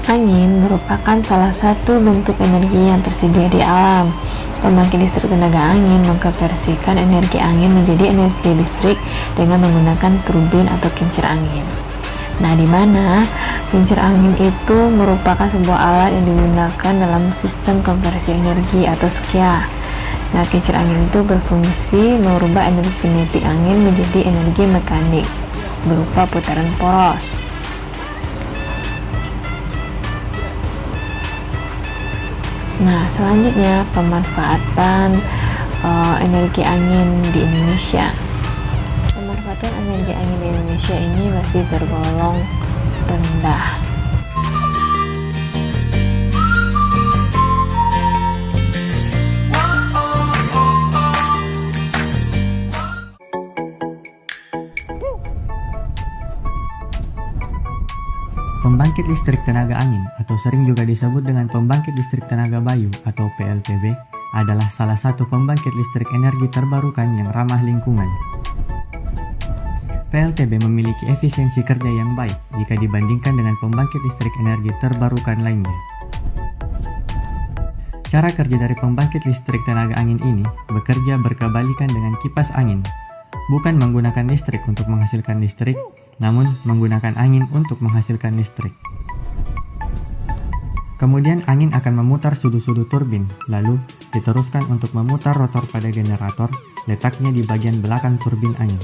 Angin merupakan salah satu bentuk energi yang tersedia di alam. Pembangkit listrik tenaga angin mengkonversikan energi angin menjadi energi listrik dengan menggunakan turbin atau kincir angin. Nah, di mana kincir angin itu merupakan sebuah alat yang digunakan dalam sistem konversi energi atau SCIA. Nah, kincir angin itu berfungsi merubah energi kinetik angin menjadi energi mekanik berupa putaran poros. Nah, selanjutnya pemanfaatan energi angin di Indonesia. Pemanfaatan energi angin di Indonesia ini masih tergolong rendah. Pembangkit listrik tenaga angin atau sering juga disebut dengan pembangkit listrik tenaga bayu atau PLTB adalah salah satu pembangkit listrik energi terbarukan yang ramah lingkungan. PLTB memiliki efisiensi kerja yang baik jika dibandingkan dengan pembangkit listrik energi terbarukan lainnya. Cara kerja dari pembangkit listrik tenaga angin ini bekerja berkebalikan dengan kipas angin, bukan menggunakan listrik untuk menghasilkan listrik, namun menggunakan angin untuk menghasilkan listrik. Kemudian angin akan memutar sudut-sudut turbin, lalu diteruskan untuk memutar rotor pada generator, letaknya di bagian belakang turbin angin.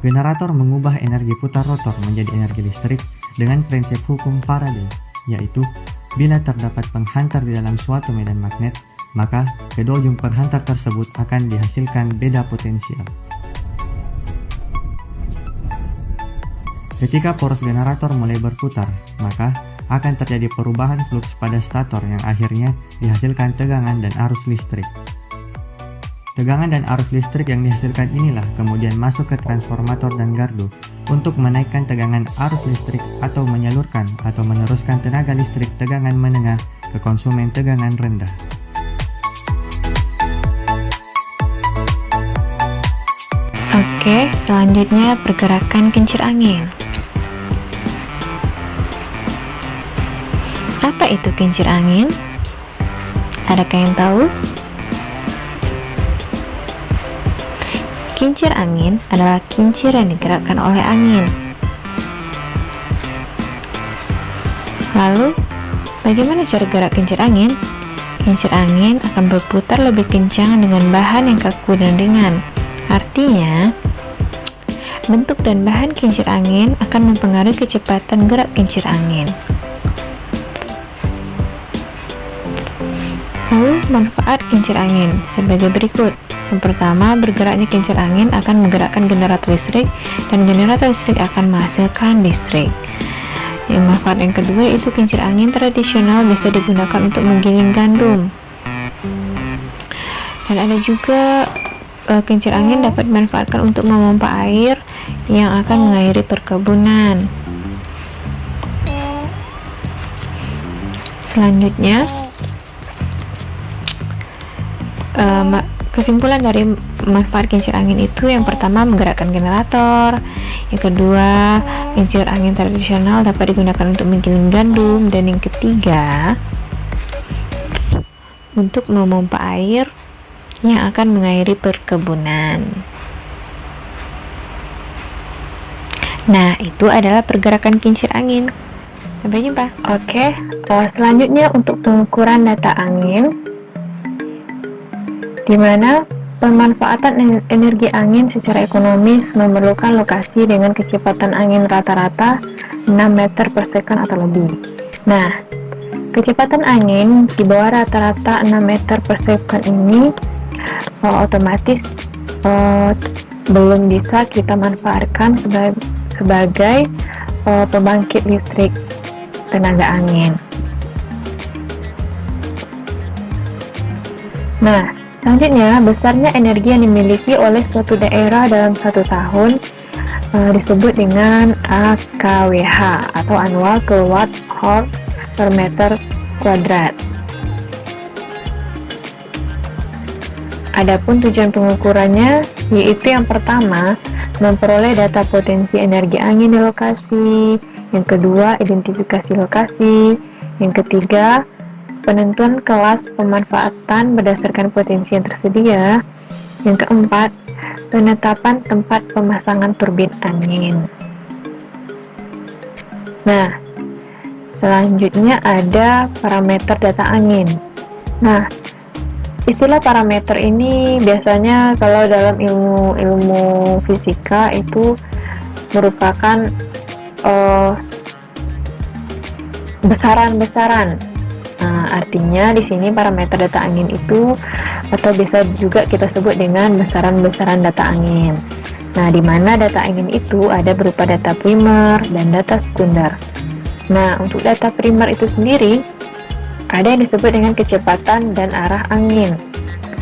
Generator mengubah energi putar rotor menjadi energi listrik dengan prinsip hukum Faraday, yaitu bila terdapat penghantar di dalam suatu medan magnet, maka kedua ujung penghantar tersebut akan dihasilkan beda potensial. Ketika poros generator mulai berputar, maka akan terjadi perubahan fluks pada stator yang akhirnya dihasilkan tegangan dan arus listrik. Tegangan dan arus listrik yang dihasilkan inilah kemudian masuk ke transformator dan gardu untuk menaikkan tegangan arus listrik atau menyalurkan atau meneruskan tenaga listrik tegangan menengah ke konsumen tegangan rendah. Oke, selanjutnya pergerakan kincir angin. Apa itu kincir angin? Adakah yang tahu? Kincir angin adalah kincir yang digerakkan oleh angin. Lalu, bagaimana cara gerak kincir angin? Kincir angin akan berputar lebih kencang dengan bahan yang kaku dan ringan. Artinya, bentuk dan bahan kincir angin akan mempengaruhi kecepatan gerak kincir angin. Lalu, manfaat kincir angin sebagai berikut. Yang pertama, bergeraknya kincir angin akan menggerakkan generator listrik dan generator listrik akan menghasilkan listrik. Yang manfaat yang kedua itu kincir angin tradisional bisa digunakan untuk menggiling gandum. Dan ada juga kincir angin dapat dimanfaatkan untuk memompa air yang akan mengairi perkebunan. Selanjutnya, kesimpulan dari manfaat kincir angin itu yang pertama menggerakkan generator, yang kedua kincir angin tradisional dapat digunakan untuk menggiling gandum, dan yang ketiga untuk memompa air yang akan mengairi perkebunan. Nah, itu adalah pergerakan kincir angin. Sampai jumpa. Oke, selanjutnya untuk pengukuran data angin, di mana pemanfaatan energi angin secara ekonomis memerlukan lokasi dengan kecepatan angin rata-rata 6 meter per second atau lebih. Nah, kecepatan angin di bawah rata-rata 6 meter per second ini otomatis belum bisa kita manfaatkan sebagai pembangkit listrik tenaga angin. Nah, selanjutnya, besarnya energi yang dimiliki oleh suatu daerah dalam satu tahun disebut dengan AKWH atau Annual Kilowatt Hour per meter kuadrat. Adapun tujuan pengukurannya yaitu yang pertama, memperoleh data potensi energi angin di lokasi. Yang kedua, identifikasi lokasi. Yang ketiga, penentuan kelas pemanfaatan berdasarkan potensi yang tersedia. Yang keempat, penetapan tempat pemasangan turbin angin. Nah, selanjutnya ada parameter data angin. Nah, istilah parameter ini biasanya kalau dalam ilmu fisika itu merupakan besaran-besaran. Nah, artinya di sini parameter data angin itu atau bisa juga kita sebut dengan besaran-besaran data angin. Nah, di mana data angin itu ada berupa data primer dan data sekunder. Nah, untuk data primer itu sendiri ada yang disebut dengan kecepatan dan arah angin.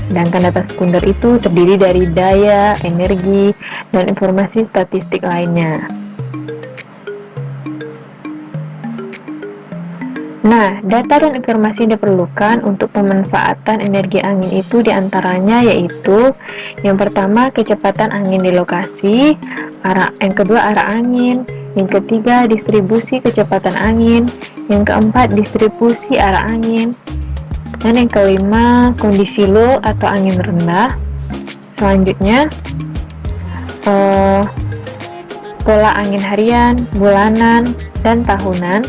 Sedangkan data sekunder itu terdiri dari daya, energi, dan informasi statistik lainnya. Nah, data dan informasi yang diperlukan untuk pemanfaatan energi angin itu diantaranya yaitu yang pertama kecepatan angin di lokasi, yang kedua arah angin, yang ketiga distribusi kecepatan angin, yang keempat distribusi arah angin, dan yang kelima kondisi low atau angin rendah. Selanjutnya pola angin harian, bulanan, dan tahunan.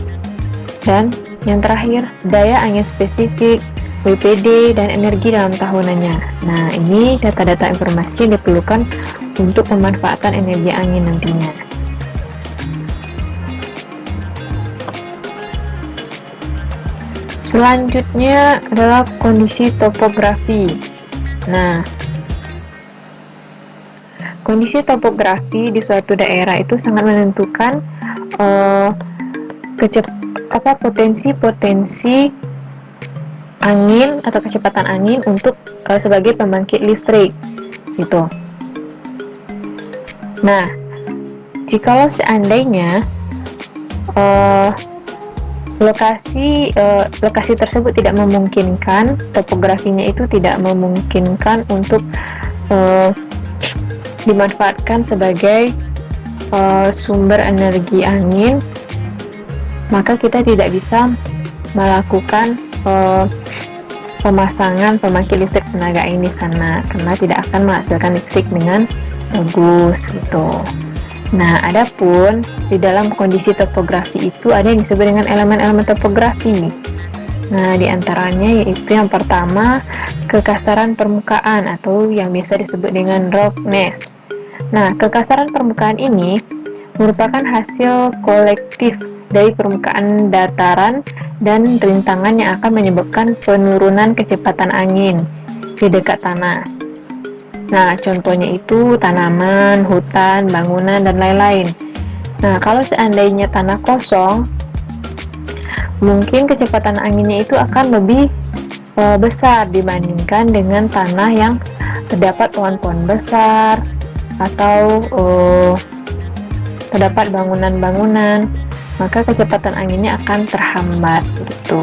Dan yang terakhir, daya angin spesifik, WPD, dan energi dalam tahunannya. Nah, ini data-data informasi yang diperlukan untuk pemanfaatan energi angin nantinya. Selanjutnya adalah kondisi topografi. Nah, kondisi topografi di suatu daerah itu sangat menentukan potensi angin atau kecepatan angin untuk sebagai pembangkit listrik gitu. Nah, jikalau seandainya lokasi tersebut tidak memungkinkan, topografinya itu tidak memungkinkan untuk dimanfaatkan sebagai sumber energi angin, maka kita tidak bisa melakukan pemasangan pembangkit listrik tenaga angin di sana karena tidak akan menghasilkan listrik dengan bagus gitu. Nah, adapun di dalam kondisi topografi itu ada yang disebut dengan elemen-elemen topografi. Nah, diantaranya yaitu yang pertama kekasaran permukaan atau yang biasa disebut dengan roughness. Nah, kekasaran permukaan ini merupakan hasil kolektif dari permukaan dataran dan rintangan yang akan menyebabkan penurunan kecepatan angin di dekat tanah. Nah, contohnya itu tanaman, hutan, bangunan, dan lain-lain. Nah, kalau seandainya tanah kosong, mungkin kecepatan anginnya itu akan lebih besar dibandingkan dengan tanah yang terdapat pohon-pohon besar atau terdapat bangunan-bangunan, maka kecepatan anginnya akan terhambat gitu.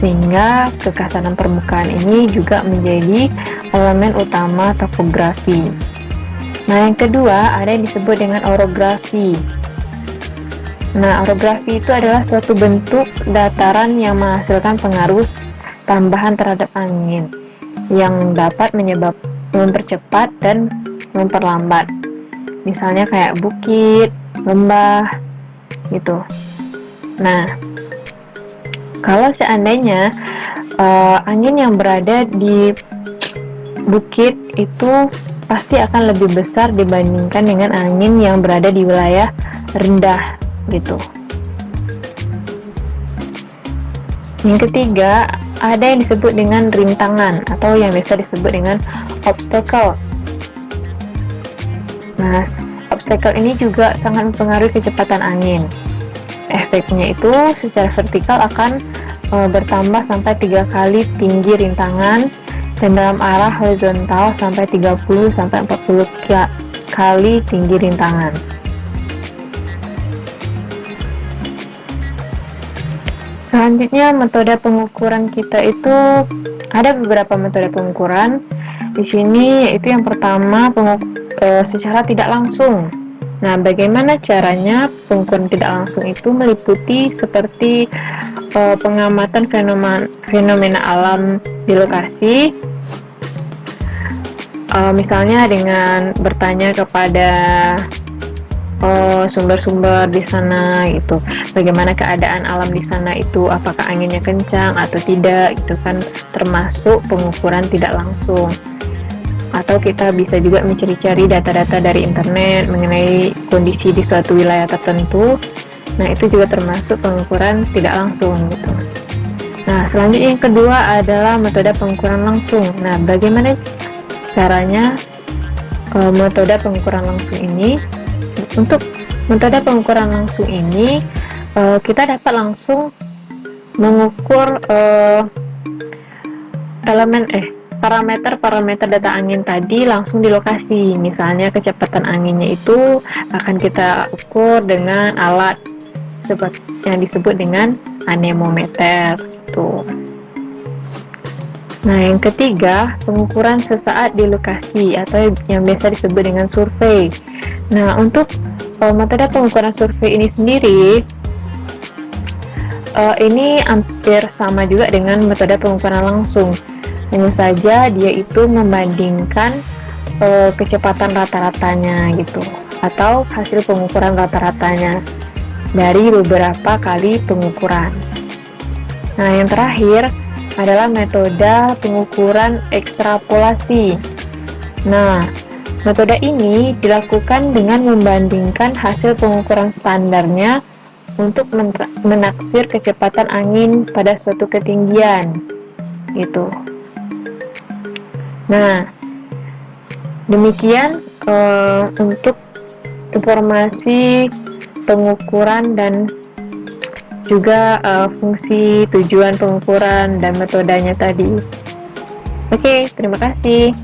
Sehingga kekasaran permukaan ini juga menjadi elemen utama topografi. Nah, yang kedua ada yang disebut dengan orografi. Nah, orografi itu adalah suatu bentuk dataran yang menghasilkan pengaruh tambahan terhadap angin yang dapat mempercepat dan memperlambat. Misalnya kayak bukit, lembah, gitu. Nah, kalau seandainya angin yang berada di bukit itu pasti akan lebih besar dibandingkan dengan angin yang berada di wilayah rendah gitu. Yang ketiga, ada yang disebut dengan rintangan atau yang biasa disebut dengan obstacle. Nah, obstacle ini juga sangat mempengaruhi kecepatan angin. Efeknya itu secara vertikal akan bertambah sampai 3 kali tinggi rintangan dan dalam arah horizontal sampai 30 sampai 40 kali tinggi rintangan. Selanjutnya, metode pengukuran kita itu ada beberapa metode pengukuran. Di sini yaitu yang pertama secara tidak langsung. Nah, bagaimana caranya pengukuran tidak langsung itu meliputi seperti pengamatan fenomena alam di lokasi, misalnya dengan bertanya kepada sumber-sumber di sana gitu, bagaimana keadaan alam di sana itu, apakah anginnya kencang atau tidak gitu kan, termasuk pengukuran tidak langsung. Atau kita bisa juga mencari-cari data-data dari internet mengenai kondisi di suatu wilayah tertentu. Nah, itu juga termasuk pengukuran tidak langsung gitu. Nah, selanjutnya yang kedua adalah metode pengukuran langsung. Nah, bagaimana caranya metode pengukuran langsung ini? Untuk metode pengukuran langsung ini, kita dapat langsung mengukur parameter data angin tadi langsung di lokasi. Misalnya kecepatan anginnya itu akan kita ukur dengan alat yang disebut dengan anemometer gitu. Nah, yang ketiga, pengukuran sesaat di lokasi atau yang biasa disebut dengan survei. Nah, untuk metode pengukuran survei ini sendiri, ini hampir sama juga dengan metode pengukuran langsung. Hanya saja dia itu membandingkan kecepatan rata-ratanya gitu, atau hasil pengukuran rata-ratanya dari beberapa kali pengukuran. Nah, yang terakhir adalah metode pengukuran ekstrapolasi. Nah, metode ini dilakukan dengan membandingkan hasil pengukuran standarnya untuk menaksir kecepatan angin pada suatu ketinggian gitu. Nah, demikian untuk informasi pengukuran dan juga fungsi, tujuan pengukuran dan metodenya tadi. Oke, terima kasih.